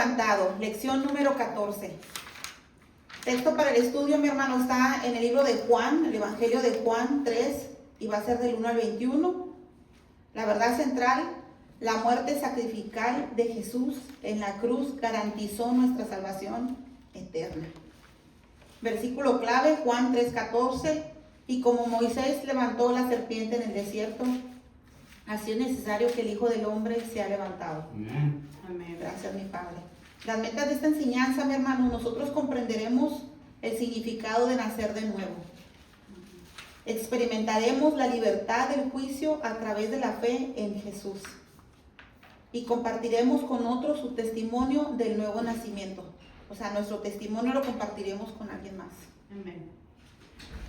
levantado. Lección número 14. Texto para el estudio, mi hermano, está en el libro de Juan, el Evangelio de Juan 3, y va a ser del 1 al 21. La verdad central: la muerte sacrificial de Jesús en la cruz garantizó nuestra salvación eterna. Versículo clave, Juan 3:14. Y como Moisés levantó la serpiente en el desierto, así es necesario que el Hijo del Hombre sea levantado. Amén. Amén. Gracias, mi Padre. Las metas de esta enseñanza, mi hermano, nosotros comprenderemos el significado de nacer de nuevo. Experimentaremos la libertad del juicio a través de la fe en Jesús. Y compartiremos con otros su testimonio del nuevo nacimiento. O sea, nuestro testimonio lo compartiremos con alguien más. Amén.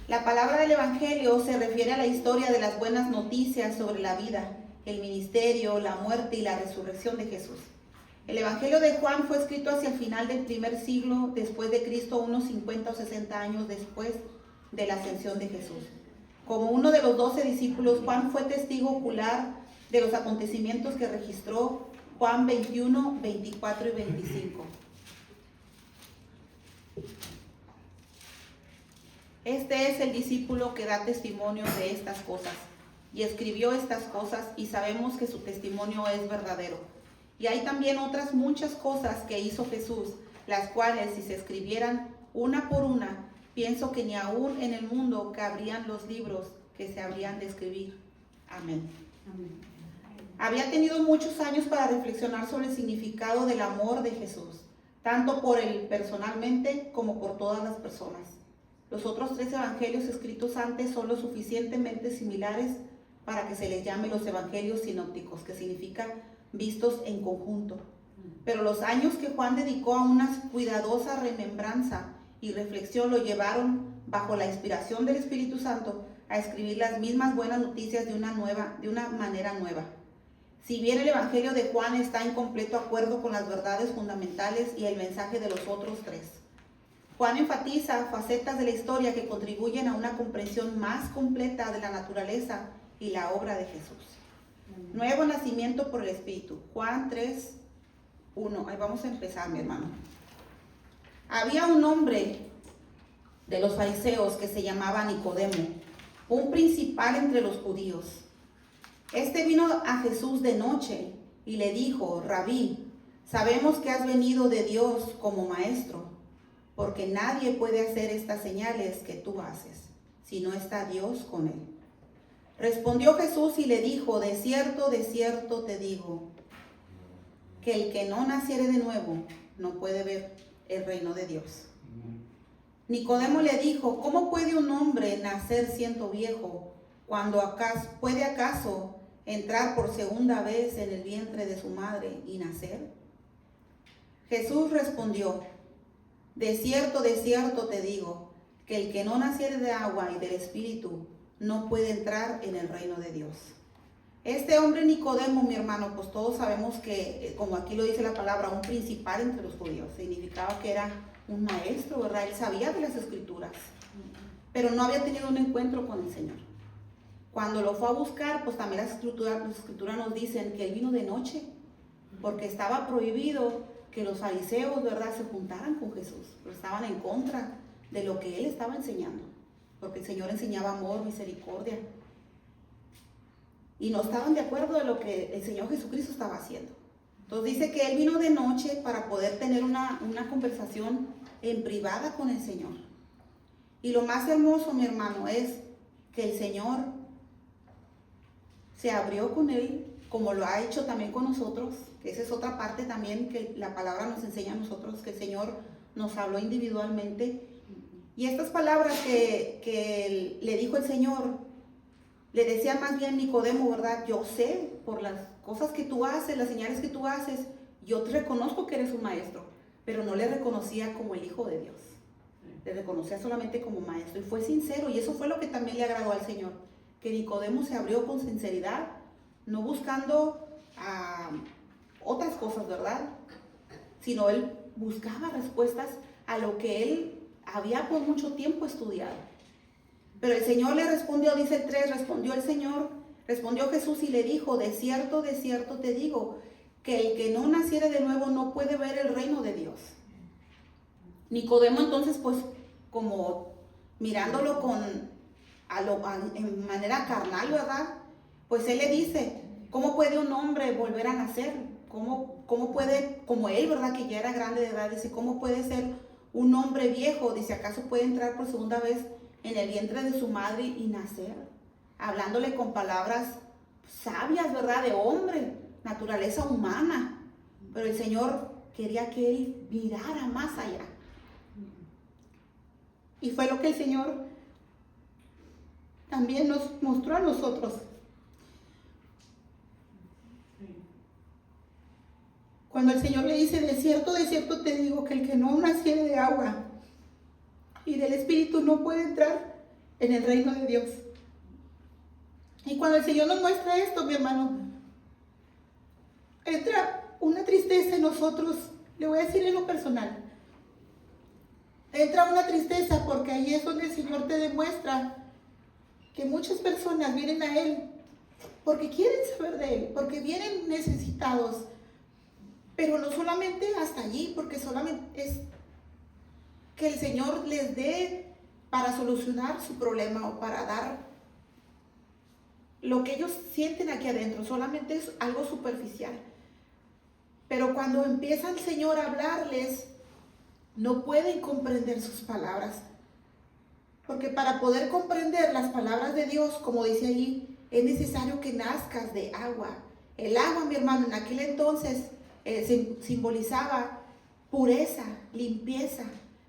La palabra del Evangelio se refiere a la historia de las buenas noticias sobre la vida, el ministerio, la muerte y la resurrección de Jesús. El Evangelio de Juan fue escrito hacia el final del primer siglo después de Cristo, unos 50 o 60 años después de la ascensión de Jesús. Como uno de los 12 discípulos, Juan fue testigo ocular de los acontecimientos que registró Juan 21, 24 y 25. Este es el discípulo que da testimonio de estas cosas y escribió estas cosas, y sabemos que su testimonio es verdadero. Y hay también otras muchas cosas que hizo Jesús, las cuales, si se escribieran una por una, pienso que ni aún en el mundo cabrían los libros que se habrían de escribir. Amén. Amén. Había tenido muchos años para reflexionar sobre el significado del amor de Jesús, tanto por él personalmente como por todas las personas. Los otros 3 evangelios escritos antes son lo suficientemente similares para que se les llame los evangelios sinópticos, que significa vistos en conjunto. Pero los años que Juan dedicó a una cuidadosa remembranza y reflexión lo llevaron, bajo la inspiración del Espíritu Santo, a escribir las mismas buenas noticias de una manera nueva. Si bien el Evangelio de Juan está en completo acuerdo con las verdades fundamentales y el mensaje de los otros 3, Juan enfatiza facetas de la historia que contribuyen a una comprensión más completa de la naturaleza y la obra de Jesús. Nuevo nacimiento por el Espíritu. Juan 3, 1. Ahí vamos a empezar, mi hermano. Había un hombre de los fariseos que se llamaba Nicodemo, un principal entre los judíos. Este vino a Jesús de noche y le dijo: Rabí, sabemos que has venido de Dios como maestro, porque nadie puede hacer estas señales que tú haces, si no está Dios con él. Respondió Jesús y le dijo: de cierto te digo, que el que no naciere de nuevo no puede ver el reino de Dios. Nicodemo le dijo: ¿cómo puede un hombre nacer siendo viejo, cuando puede acaso entrar por segunda vez en el vientre de su madre y nacer? Jesús respondió: de cierto te digo, que el que no naciere de agua y del Espíritu no puede entrar en el reino de Dios. Este hombre Nicodemo, mi hermano, pues todos sabemos que, como aquí lo dice la palabra, un principal entre los judíos. Significaba que era un maestro, ¿verdad? Él sabía de las Escrituras, pero no había tenido un encuentro con el Señor. Cuando lo fue a buscar, pues también las escrituras nos dicen que él vino de noche, porque estaba prohibido que los fariseos, ¿verdad?, se juntaran con Jesús, pero estaban en contra de lo que él estaba enseñando, porque el Señor enseñaba amor, misericordia, y no estaban de acuerdo de lo que el Señor Jesucristo estaba haciendo. Entonces dice que él vino de noche para poder tener una conversación en privada con el Señor. Y lo más hermoso, mi hermano, es que el Señor se abrió con él, como lo ha hecho también con nosotros, que esa es otra parte también que la palabra nos enseña a nosotros, que el Señor nos habló individualmente. Y estas palabras que le dijo el Señor, le decía más bien Nicodemo, ¿verdad? Yo sé por las cosas que tú haces, las señales que tú haces, yo te reconozco que eres un maestro, pero no le reconocía como el Hijo de Dios. Le reconocía solamente como maestro, y fue sincero, y eso fue lo que también le agradó al Señor, que Nicodemo se abrió con sinceridad, no buscando otras cosas, ¿verdad? Sino él buscaba respuestas a lo que él había por mucho tiempo estudiado. Pero el Señor le respondió, dice el 3, respondió Jesús y le dijo: de cierto te digo, que el que no naciere de nuevo no puede ver el reino Nicodemo entonces, pues, como mirándolo en manera carnal, ¿verdad? Pues él le dice, ¿cómo puede un hombre volver a nacer? ¿Cómo puede, como él, ¿verdad? Que ya era grande de edad, dice, ¿cómo puede ser un hombre viejo? Dice, ¿acaso puede entrar por segunda vez en el vientre de su madre y nacer? Hablándole con palabras sabias, ¿verdad? De hombre, naturaleza humana. Pero el Señor quería que él mirara más allá. Y fue lo que el Señor también nos mostró a nosotros. Cuando el Señor le dice, de cierto te digo que el que no naciere de agua y del Espíritu no puede entrar en el reino de Dios. Y cuando el Señor nos muestra esto, mi hermano, entra una tristeza en nosotros. Le voy a decir en lo personal. Entra una tristeza porque ahí es donde el Señor te demuestra que muchas personas vienen a Él porque quieren saber de Él, porque vienen necesitados. Pero no solamente hasta allí, porque solamente es que el Señor les dé para solucionar su problema o para dar lo que ellos sienten aquí adentro. Solamente es algo superficial. Pero cuando empieza el Señor a hablarles, no pueden comprender sus palabras. Porque para poder comprender las palabras de Dios, como dice allí, es necesario que nazcas de agua. El agua, mi hermano, en aquel entonces simbolizaba pureza, limpieza.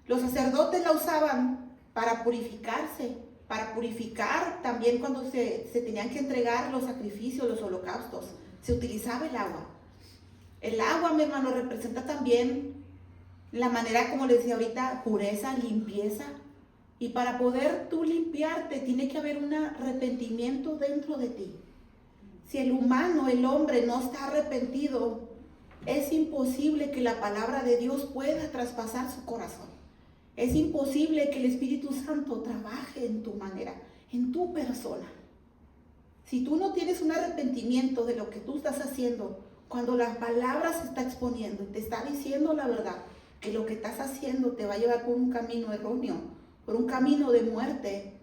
Los sacerdotes la usaban para purificarse, para purificar también cuando se tenían que entregar los sacrificios, los holocaustos. Se utilizaba el agua. El agua, mi hermano, representa también la manera, como les decía ahorita, pureza, limpieza. Y para poder tú limpiarte, tiene que haber un arrepentimiento dentro de ti. Si el humano, el hombre, no está arrepentido, es imposible que la palabra de Dios pueda traspasar su corazón. Es imposible que el Espíritu Santo trabaje en tu manera, en tu persona. Si tú no tienes un arrepentimiento de lo que tú estás haciendo, cuando la palabra se está exponiendo y te está diciendo la verdad, que lo que estás haciendo te va a llevar por un camino erróneo, por un camino de muerte.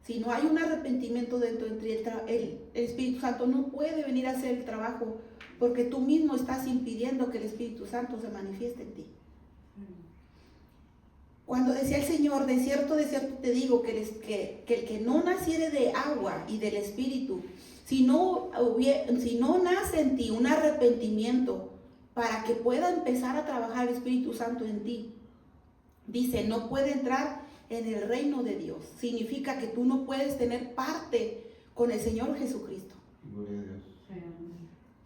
Si no hay un arrepentimiento dentro de ti, el Espíritu Santo no puede venir a hacer el trabajo, porque tú mismo estás impidiendo que el Espíritu Santo se manifieste en ti. Cuando decía el Señor, de cierto te digo que el que no naciere de agua y del Espíritu, si no nace en ti un arrepentimiento para que pueda empezar a trabajar el Espíritu Santo en ti, dice, no puede entrar en el reino de Dios. Significa que tú no puedes tener parte con el Señor Jesucristo. Gloria a Dios.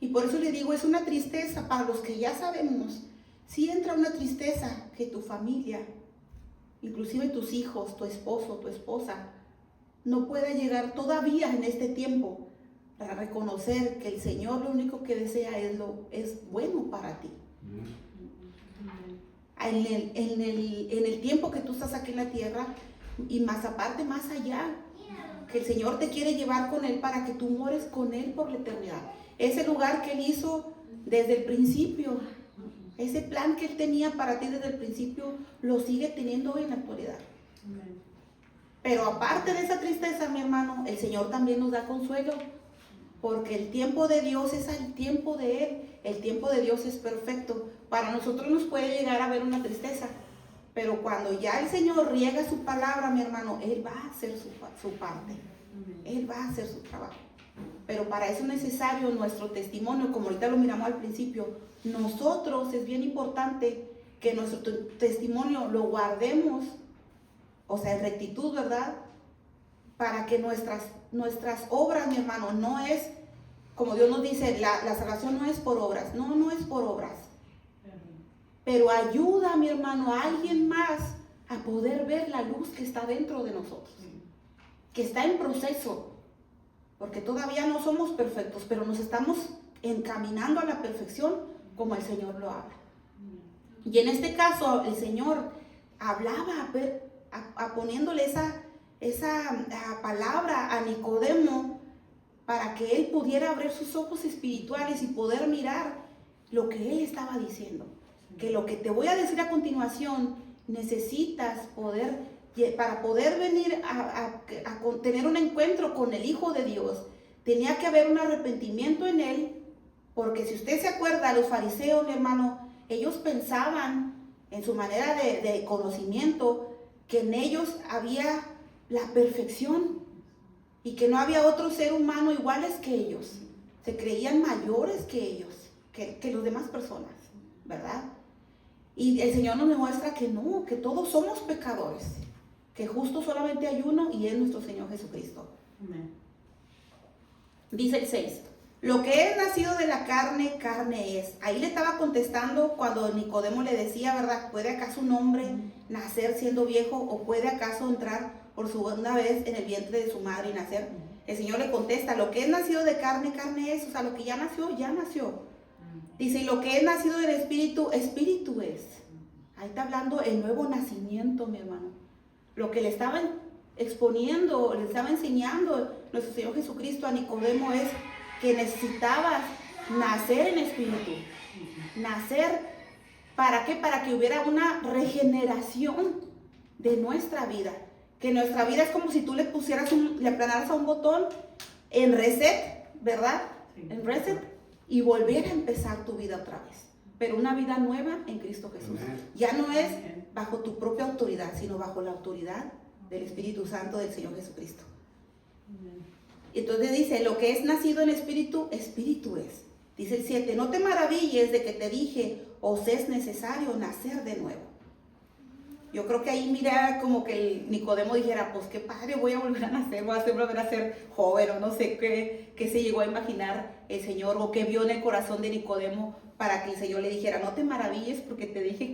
Y por eso le digo, es una tristeza para los que ya sabemos. Si entra una tristeza que tu familia, inclusive tus hijos, tu esposo, tu esposa, no pueda llegar todavía en este tiempo para reconocer que el Señor lo único que desea es bueno para ti. En el tiempo que tú estás aquí en la tierra, y más aparte, más allá, que el Señor te quiere llevar con Él para que tú mores con Él por la eternidad. Ese lugar que Él hizo desde el principio, ese plan que Él tenía para ti desde el principio, lo sigue teniendo hoy en la actualidad. Pero aparte de esa tristeza, mi hermano, el Señor también nos da consuelo, porque el tiempo de Dios es el tiempo de Él. El tiempo de Dios es perfecto. Para nosotros nos puede llegar a ver una tristeza, pero cuando ya el Señor riega su palabra, mi hermano, Él va a hacer su parte. Él va a hacer su trabajo. Pero para eso es necesario nuestro testimonio, como ahorita lo miramos al principio. Nosotros, es bien importante que nuestro testimonio lo guardemos, o sea, en rectitud, ¿verdad? Para que nuestras obras, mi hermano, no es, como Dios nos dice, la salvación no es por obras. No es por obras. Pero ayuda, mi hermano, a alguien más a poder ver la luz que está dentro de nosotros, que está en proceso, porque todavía no somos perfectos, pero nos estamos encaminando a la perfección como el Señor lo habla. Y en este caso, el Señor hablaba poniéndole esa palabra a Nicodemo para que él pudiera abrir sus ojos espirituales y poder mirar lo que él estaba diciendo. Que lo que te voy a decir a continuación necesitas para poder venir a tener un encuentro con el Hijo de Dios, tenía que haber un arrepentimiento en él, porque si usted se acuerda, los fariseos, mi hermano, ellos pensaban en su manera de conocimiento que en ellos había la perfección y que no había otro ser humano iguales que ellos. Se creían mayores que ellos, que las demás personas, ¿verdad? Y el Señor nos demuestra que no, que todos somos pecadores, que justo solamente hay uno y es nuestro Señor Jesucristo. Amén. Dice el 6, lo que es nacido de la carne, carne es. Ahí le estaba contestando cuando Nicodemo le decía, ¿verdad? ¿Puede acaso un hombre nacer siendo viejo o puede acaso entrar por segunda vez en el vientre de su madre y nacer? El Señor le contesta, lo que es nacido de carne, carne es. O sea, lo que ya nació, ya nació. Dice, y lo que es nacido del Espíritu, Espíritu es. Ahí está hablando el nuevo nacimiento, mi hermano. Lo que le estaban exponiendo, le estaba enseñando nuestro Señor Jesucristo a Nicodemo es que necesitabas nacer en espíritu. Nacer, ¿para qué? Para que hubiera una regeneración de nuestra vida. Que nuestra vida es como si tú le aplanaras a un botón en reset, ¿verdad? En reset, y volviera a empezar tu vida otra vez. Pero una vida nueva en Cristo Jesús. Ya no es bajo tu propia autoridad, sino bajo la autoridad del Espíritu Santo del Señor Jesucristo. Entonces dice, lo que es nacido en espíritu, espíritu es. Dice el 7, no te maravilles de que te dije, os es necesario nacer de nuevo. Yo creo que ahí mira como que el Nicodemo dijera, pues qué padre, voy a volver a nacer, voy a volver a ser joven, o no sé qué se llegó a imaginar el Señor, o qué vio en el corazón de Nicodemo para que el Señor le dijera, no te maravilles porque te dije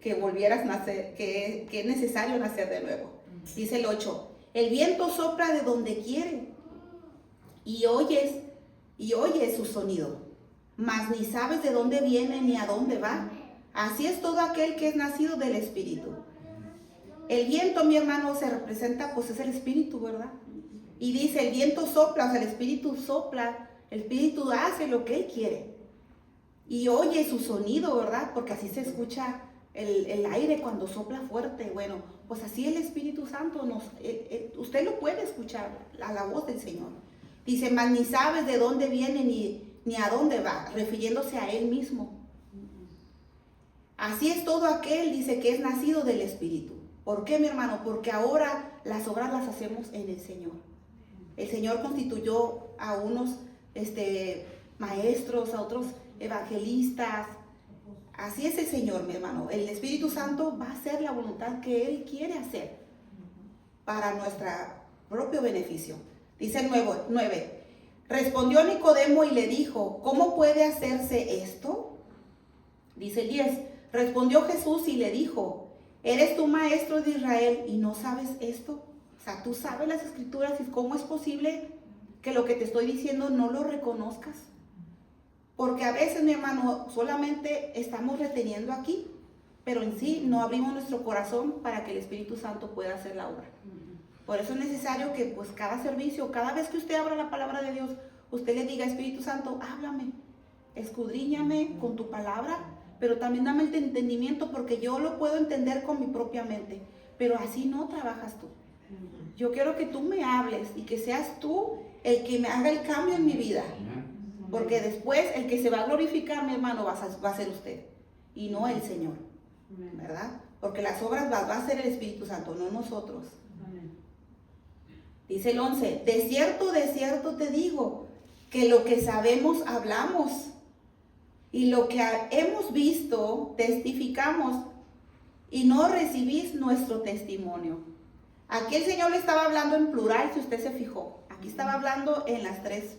que volvieras a nacer, que es necesario nacer de nuevo. Dice el 8, el viento sopla de donde quiere y oyes su sonido, mas ni sabes de dónde viene ni a dónde va. Así es todo aquel que es nacido del Espíritu. El viento, mi hermano, se representa, pues es el Espíritu, ¿verdad? Y dice, el viento sopla, o sea, el Espíritu sopla, el Espíritu hace lo que Él quiere. Y oye su sonido, ¿verdad? Porque así se escucha el aire cuando sopla fuerte. Bueno, pues así el Espíritu Santo, usted lo puede escuchar, a la voz del Señor. Dice, mas ni sabes de dónde viene ni a dónde va, refiriéndose a Él mismo. Así es todo aquel, dice, que es nacido del Espíritu. ¿Por qué, mi hermano? Porque ahora las obras las hacemos en el Señor. El Señor constituyó a unos maestros, a otros evangelistas. Así es el Señor, mi hermano. El Espíritu Santo va a hacer la voluntad que Él quiere hacer para nuestro propio beneficio. Dice el 9. Respondió Nicodemo y le dijo, ¿cómo puede hacerse esto? Dice el 10. Respondió Jesús y le dijo, ¿eres tú maestro de Israel y no sabes esto? O sea, tú sabes las Escrituras y cómo es posible que lo que te estoy diciendo no lo reconozcas. Porque a veces, mi hermano, solamente estamos reteniendo aquí, pero en sí no abrimos nuestro corazón para que el Espíritu Santo pueda hacer la obra. Por eso es necesario que pues cada servicio, cada vez que usted abra la palabra de Dios, usted le diga, Espíritu Santo, háblame, escudriñame con tu palabra, pero también dame el entendimiento porque yo lo puedo entender con mi propia mente, pero así no trabajas tú. Yo quiero que tú me hables y que seas tú el que me haga el cambio en mi vida, porque después el que se va a glorificar, mi hermano, va a ser usted y no el Señor, ¿verdad? Porque las obras va a hacer el Espíritu Santo, no nosotros. Dice el 11, de cierto te digo, que lo que sabemos hablamos, y lo que hemos visto testificamos, y no recibís nuestro testimonio. Aquí el Señor le estaba hablando en plural, si usted se fijó. Aquí estaba hablando en las tres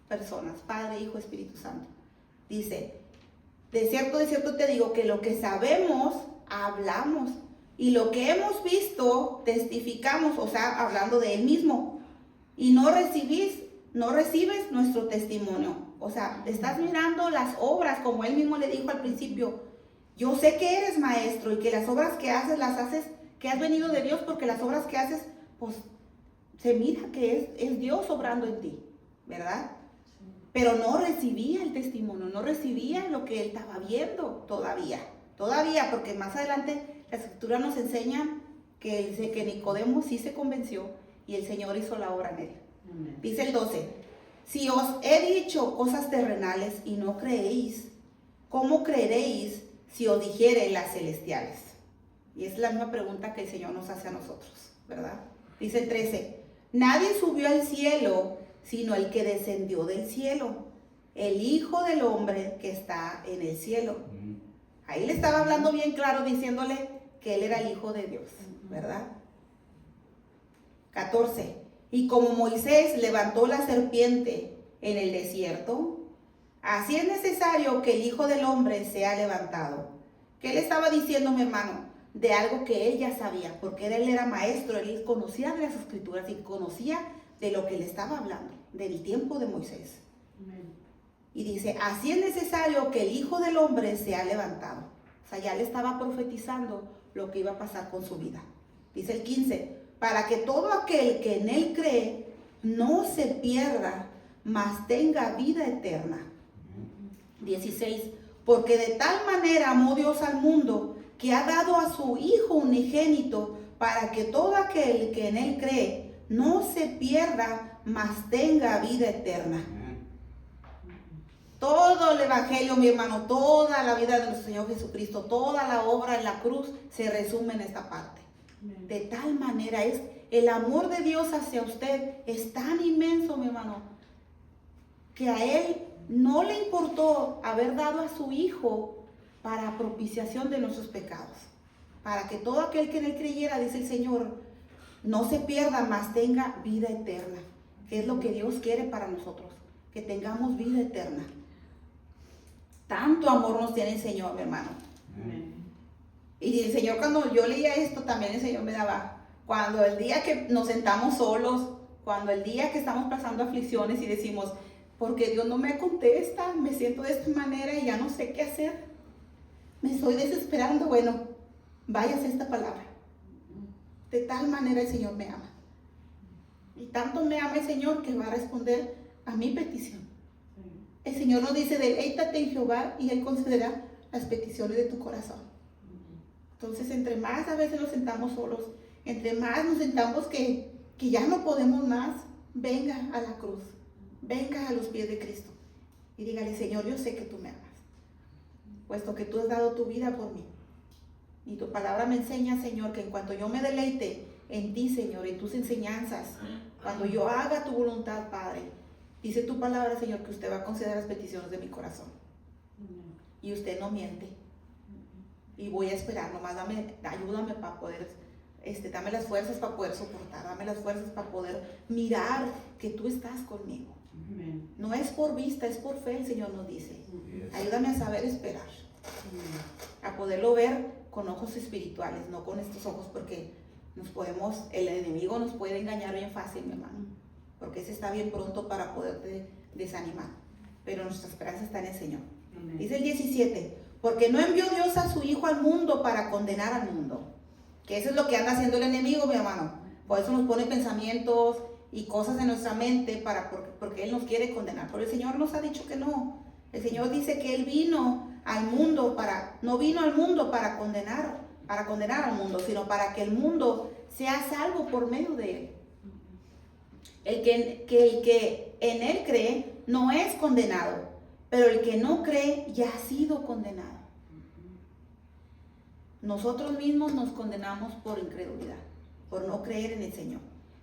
personas, Padre, Hijo, Espíritu Santo. Dice, de cierto te digo, que lo que sabemos hablamos, y lo que hemos visto testificamos, o sea, hablando de Él mismo, y no recibes nuestro testimonio. O sea, estás mirando las obras, como Él mismo le dijo al principio. Yo sé que eres maestro y que las obras que haces, las haces, que has venido de Dios, porque las obras que haces, pues, se mira que es Dios obrando en ti, ¿verdad? Pero no recibía el testimonio, no recibía lo que Él estaba viendo todavía Todavía, porque más adelante la Escritura nos enseña que Nicodemo sí se convenció y el Señor hizo la obra en él. Amén. Dice el 12, si os he dicho cosas terrenales y no creéis, ¿cómo creeréis si os dijere las celestiales? Y es la misma pregunta que el Señor nos hace a nosotros, ¿verdad? Dice el 13, nadie subió al cielo sino el que descendió del cielo, el Hijo del Hombre que está en el cielo. Ahí le estaba hablando bien claro, diciéndole que él era el Hijo de Dios, ¿verdad? 14, y como Moisés levantó la serpiente en el desierto, así es necesario que el Hijo del Hombre sea levantado. ¿Qué le estaba diciendo, mi hermano? De algo que él ya sabía, porque él era maestro, él conocía de las Escrituras y conocía de lo que le estaba hablando, del tiempo de Moisés. Amén. Y dice, así es necesario que el Hijo del Hombre sea levantado. O sea, ya le estaba profetizando lo que iba a pasar con su vida. Dice el 15, para que todo aquel que en él cree no se pierda, mas tenga vida eterna. 16, porque de tal manera amó Dios al mundo, que ha dado a su Hijo unigénito, para que todo aquel que en él cree no se pierda, mas tenga vida eterna. Todo el Evangelio, mi hermano, toda la vida de nuestro Señor Jesucristo, toda la obra en la cruz se resume en esta parte. De tal manera es el amor de Dios hacia usted es tan inmenso, mi hermano, que a Él no le importó haber dado a su Hijo para propiciación de nuestros pecados, para que todo aquel que en Él creyera, dice el Señor, no se pierda, mas tenga vida eterna, que es lo que Dios quiere para nosotros, que tengamos vida eterna. Tanto amor nos tiene el Señor, mi hermano. Amén. Y el Señor, cuando yo leía esto, también el Señor me daba, cuando el día que nos sentamos solos, cuando el día que estamos pasando aflicciones y decimos, porque Dios no me contesta, me siento de esta manera y ya no sé qué hacer, me estoy desesperando, bueno, váyase esta palabra. De tal manera el Señor me ama. Y tanto me ama el Señor que va a responder a mi petición. El Señor nos dice, deleítate en Jehová y Él concederá las peticiones de tu corazón. Entonces, entre más a veces nos sentamos solos, entre más nos sentamos que ya no podemos más, venga a la cruz, venga a los pies de Cristo y dígale, Señor, yo sé que tú me amas, puesto que tú has dado tu vida por mí. Y tu palabra me enseña, Señor, que en cuanto yo me deleite en ti, Señor, en tus enseñanzas, cuando yo haga tu voluntad, Padre, dice tu palabra, Señor, que usted va a conceder las peticiones de mi corazón. Y usted no miente. Y voy a esperar, nomás ayúdame para poder, dame las fuerzas para poder soportar, dame las fuerzas para poder mirar que tú estás conmigo. Amén. No es por vista, es por fe, el Señor nos dice. Ayúdame a saber esperar, a poderlo ver con ojos espirituales, no con estos ojos, porque el enemigo nos puede engañar bien fácil, mi hermano, porque ese está bien pronto para poderte desanimar, pero nuestra esperanza está en el Señor. Amén. Dice el 17, porque no envió Dios a su Hijo al mundo para condenar al mundo, que eso es lo que anda haciendo el enemigo, mi hermano. Por eso nos pone pensamientos y cosas en nuestra mente porque Él nos quiere condenar, pero el Señor nos ha dicho que no. El Señor dice que Él vino al mundo no vino al mundo para condenar al mundo, sino para que el mundo sea salvo por medio de Él. El que en Él cree no es condenado, pero el que no cree ya ha sido condenado. Nosotros mismos nos condenamos por incredulidad, por no creer en el Señor.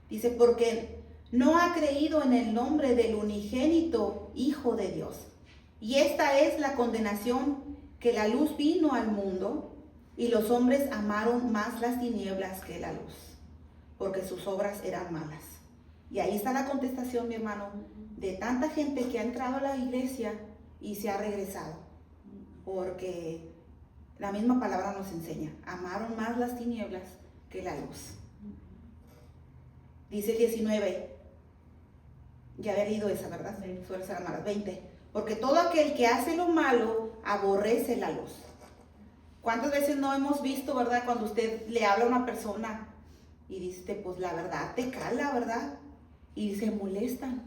Dice, porque no ha creído en el nombre del unigénito Hijo de Dios. Y esta es la condenación, que la luz vino al mundo y los hombres amaron más las tinieblas que la luz, porque sus obras eran malas. Y ahí está la contestación, mi hermano, de tanta gente que ha entrado a la iglesia y se ha regresado, porque la misma palabra nos enseña, amaron más las tinieblas que la luz. Dice el 19, ya había leído esa, ¿verdad? Sí. Suele ser malas. 20, porque todo aquel que hace lo malo aborrece la luz. ¿Cuántas veces no hemos visto, verdad, cuando usted le habla a una persona y dice, pues la verdad te cala, ¿verdad? Y se molestan.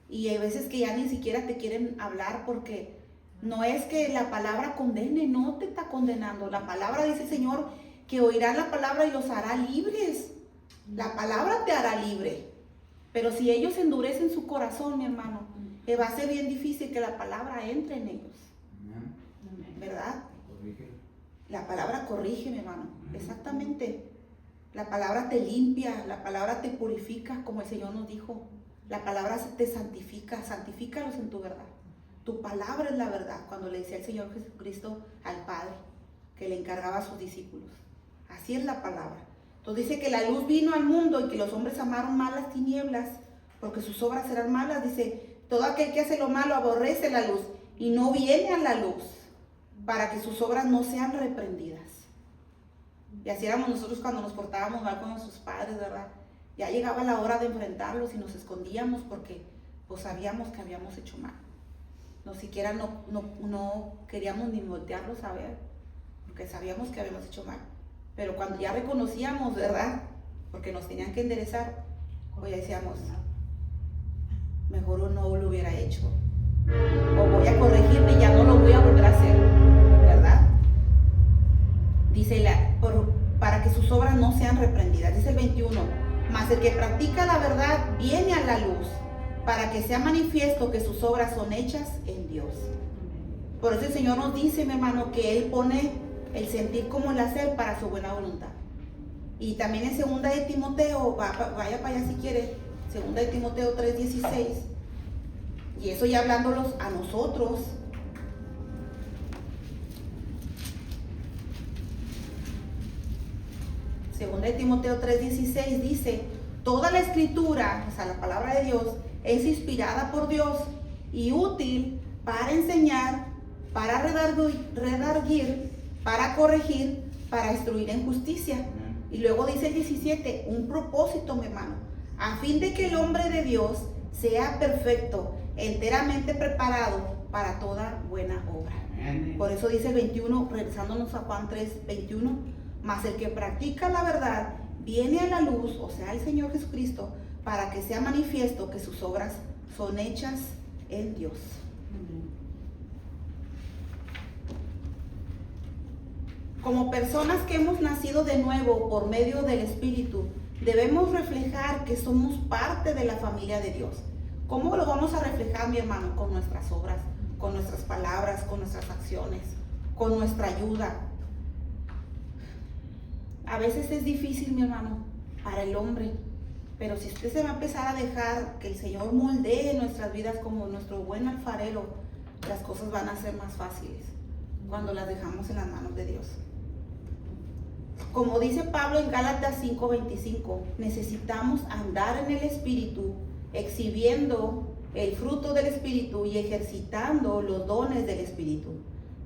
Y hay veces que ya ni siquiera te quieren hablar porque No es que la palabra condene, no te está condenando. La palabra dice el Señor que oirán la palabra y los hará libres. La palabra te hará libre. Pero si ellos endurecen su corazón, mi hermano, va a ser bien difícil que la palabra entre en ellos. ¿Verdad? La palabra corrige, mi hermano. Exactamente. La palabra te limpia, la palabra te purifica, como el Señor nos dijo. La palabra te santifica, santifícalos en tu verdad. Tu palabra es la verdad, cuando le decía el Señor Jesucristo al Padre, que le encargaba a sus discípulos. Así es la palabra. Entonces dice que la luz vino al mundo y que los hombres amaron más las tinieblas, porque sus obras eran malas. Dice, todo aquel que hace lo malo aborrece la luz y no viene a la luz, para que sus obras no sean reprendidas. Y así éramos nosotros cuando nos portábamos mal con nuestros padres, ¿verdad? Ya llegaba la hora de enfrentarlos y nos escondíamos porque pues sabíamos que habíamos hecho mal. No siquiera no queríamos ni voltearlos a ver, porque sabíamos que habíamos hecho mal. Pero cuando ya reconocíamos, ¿verdad? Porque nos tenían que enderezar, pues ya decíamos, mejor no lo hubiera hecho. O voy a corregirme y ya no lo voy a volver a hacer, ¿verdad? Dice, para que sus obras no sean reprendidas. Dice el 21, mas el que practica la verdad viene a la luz, para que sea manifiesto que sus obras son hechas en Dios. Por eso el Señor nos dice, mi hermano, que Él pone el sentir como el hacer para su buena voluntad. Y también en 2 de Timoteo, vaya para allá si quiere, 2 de Timoteo 3:16, y eso ya hablándolos a nosotros. Segunda de Timoteo 3:16 dice, toda la escritura, o sea, la palabra de Dios, es inspirada por Dios y útil para enseñar, para redarguir, para corregir, para instruir en justicia. Y luego dice el 17, un propósito, mi hermano, a fin de que el hombre de Dios sea perfecto, enteramente preparado para toda buena obra. Por eso dice el 21, regresándonos a Juan 3:21, mas el que practica la verdad viene a la luz, o sea, el Señor Jesucristo, para que sea manifiesto que sus obras son hechas en Dios. Como personas que hemos nacido de nuevo por medio del Espíritu, debemos reflejar que somos parte de la familia de Dios. ¿Cómo lo vamos a reflejar, mi hermano? Con nuestras obras, con nuestras palabras, con nuestras acciones, con nuestra ayuda. A veces es difícil, mi hermano, para el hombre, pero si usted se va a empezar a dejar que el Señor moldee nuestras vidas como nuestro buen alfarero, las cosas van a ser más fáciles cuando las dejamos en las manos de Dios. Como dice Pablo en Gálatas 5:25, necesitamos andar en el Espíritu, exhibiendo el fruto del Espíritu y ejercitando los dones del Espíritu.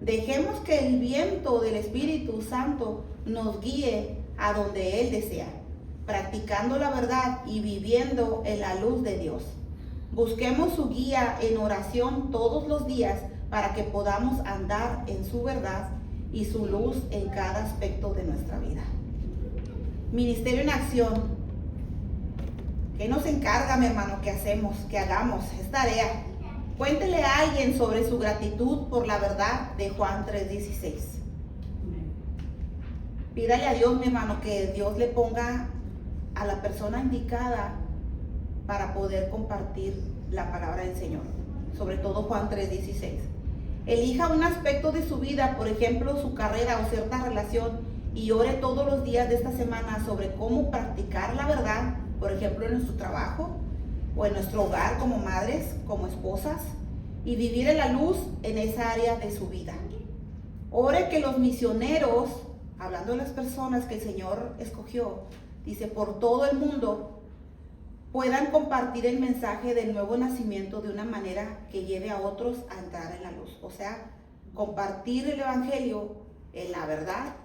Dejemos que el viento del Espíritu Santo nos guíe a donde Él desea, practicando la verdad y viviendo en la luz de Dios. Busquemos su guía en oración todos los días para que podamos andar en su verdad y su luz en cada aspecto de nuestra vida. Ministerio en acción. ¿Qué nos encarga, mi hermano, que hacemos, que hagamos? Es tarea. Cuéntele a alguien sobre su gratitud por la verdad de Juan 3:16. Pídale a Dios, mi hermano, que Dios le ponga a la persona indicada para poder compartir la palabra del Señor. Sobre todo Juan 3:16. Elija un aspecto de su vida, por ejemplo, su carrera o cierta relación, y ore todos los días de esta semana sobre cómo practicar la verdad, por ejemplo, en nuestro trabajo o en nuestro hogar como madres, como esposas, y vivir en la luz en esa área de su vida. Ore que los misioneros, hablando de las personas que el Señor escogió, dice, por todo el mundo, puedan compartir el mensaje del nuevo nacimiento de una manera que lleve a otros a entrar en la luz. O sea, compartir el Evangelio en la verdad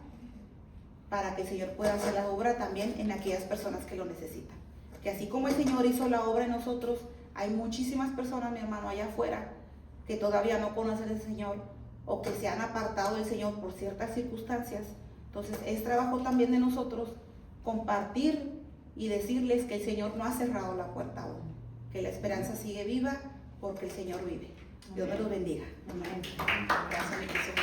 para que el Señor pueda hacer la obra también en aquellas personas que lo necesitan. Que así como el Señor hizo la obra en nosotros, hay muchísimas personas, mi hermano, allá afuera que todavía no conocen al Señor o que se han apartado del Señor por ciertas circunstancias. Entonces es trabajo también de nosotros compartir y decirles que el Señor no ha cerrado la puerta aún, que la esperanza sigue viva porque el Señor vive. Dios me los bendiga. Amén. Gracias, mi precioso.